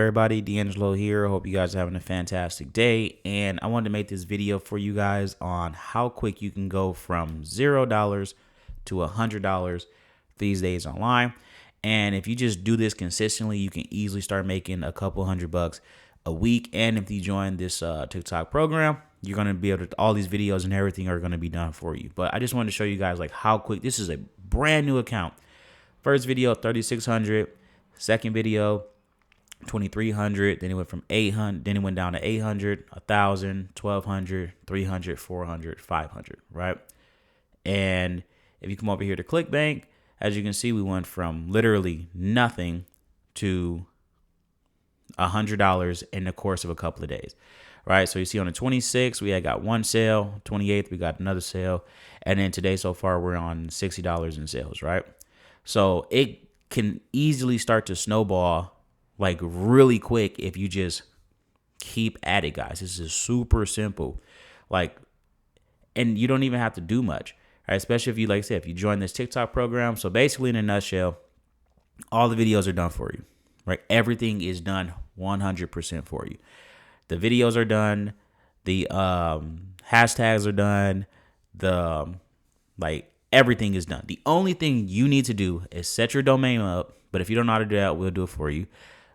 Everybody, DeAngelo here. Hope you guys are having a fantastic day. And I wanted to make this video for you guys on how quick you can go from $0 to $100 these days online. And if you just do this consistently, you can easily start making a couple $100 a week. And if you join this TikTok program, you're going to be able to, all these videos and everything are going to be done for you. But I just wanted to show you guys like how quick. This is a brand new account. First video, 3,600. Second video, 2,300. Then it went from 800. Then it went down to 800, 1,000, 1,200, 300, 400, 500. Right. And if you come over here to ClickBank, as you can see, we went from literally nothing to $100 in the course of a couple of days. Right. So you see on the 26th, we had got one sale. 28th, we got another sale. And then today so far, we're on $60 in sales. Right. So it can easily start to snowball like really quick if you just keep at it, guys. This is super simple. Like, and you don't even have to do much, right? Especially if you, like I said, if you join this TikTok program. So basically in a nutshell, all the videos are done for you, right? Everything is done 100% for you. The videos are done. The hashtags are done. Everything is done. The only thing you need to do is set your domain up. But if you don't know how to do that, we'll do it for you.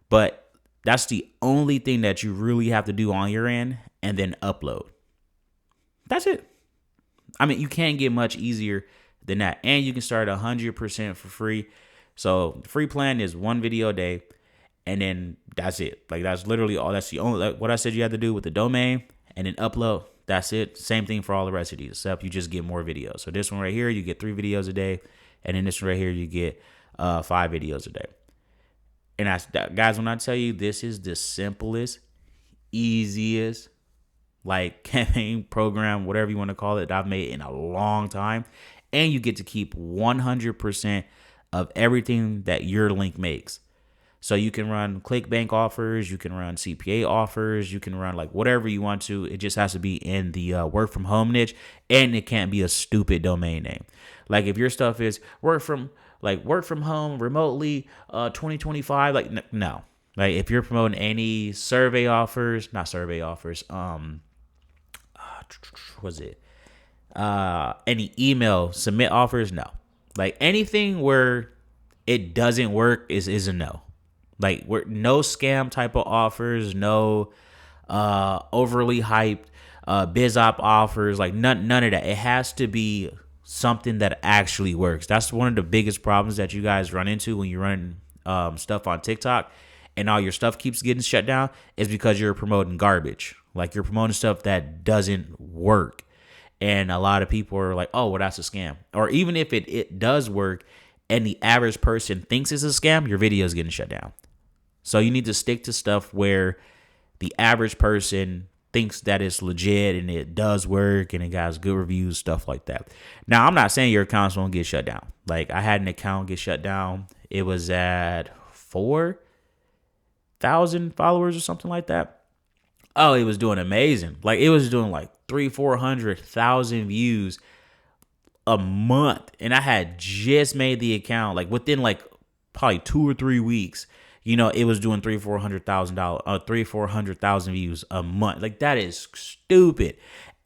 But that's the only thing that you really have to do on your end, and then upload. That's it. I mean, you can't get much easier than that. And you can start 100% for free. So the free plan is one video a day, and then that's it. Like, that's literally all. That's the only, like what I said you have to do with the domain, and then upload. That's it. Same thing for all the rest of these, except you just get more videos. So this one right here, you get 3 videos a day. And then this one right here, you get 5 videos a day. And guys, when I tell you this is the simplest, easiest, like campaign program, whatever you want to call it, that I've made in a long time. And you get to keep 100% of everything that your link makes. So you can run ClickBank offers, you can run CPA offers, you can run like whatever you want to. It just has to be in the work from home niche, and it can't be a stupid domain name. Like if your stuff is work from home remotely 2025, like no. Like if you're promoting any survey offers, not survey offers, any email submit offers, no. Like anything where it doesn't work is a no. Like no scam type of offers, no overly hyped biz op offers, like none of that. It has to be something that actually works. That's one of the biggest problems that you guys run into when you run stuff on TikTok and all your stuff keeps getting shut down, is because you're promoting garbage. Like you're promoting stuff that doesn't work. And a lot of people are like, oh, well, that's a scam. Or even if it does work and the average person thinks it's a scam, your video is getting shut down. So you need to stick to stuff where the average person thinks that it's legit and it does work and it has good reviews, stuff like that. Now, I'm not saying your accounts won't get shut down. Like I had an account get shut down. It was at 4,000 followers or something like that. Oh, it was doing amazing. Like it was doing like 300,000-400,000 views a month. And I had just made the account like within like probably 2 or 3 weeks. You know, it was doing $300,000-400,000 views a month. Like that is stupid.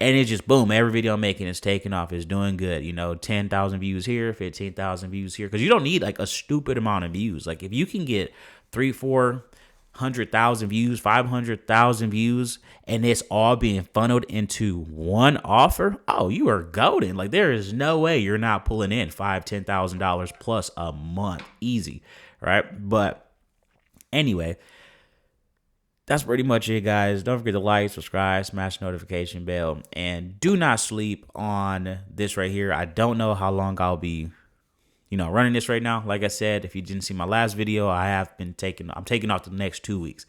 And it's just boom, every video I'm making is taking off. It's doing good. You know, 10,000 views here, 15,000 views here. Because you don't need like a stupid amount of views. Like if you can get 300,000-400,000 views, 500,000 views, and it's all being funneled into one offer, oh, you are golden. Like there is no way you're not pulling in $5,000-10,000 plus a month, easy, right? But anyway, that's pretty much it, guys. Don't forget to like, subscribe, smash the notification bell, and do not sleep on this right here. I don't know how long I'll be, running this right now. Like I said, if you didn't see my last video, I'm taking off the next 2 weeks,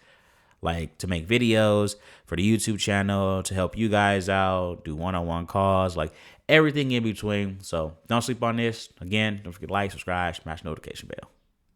like to make videos for the YouTube channel, to help you guys out, do one-on-one calls, like everything in between. So don't sleep on this. Again, don't forget to like, subscribe, smash the notification bell.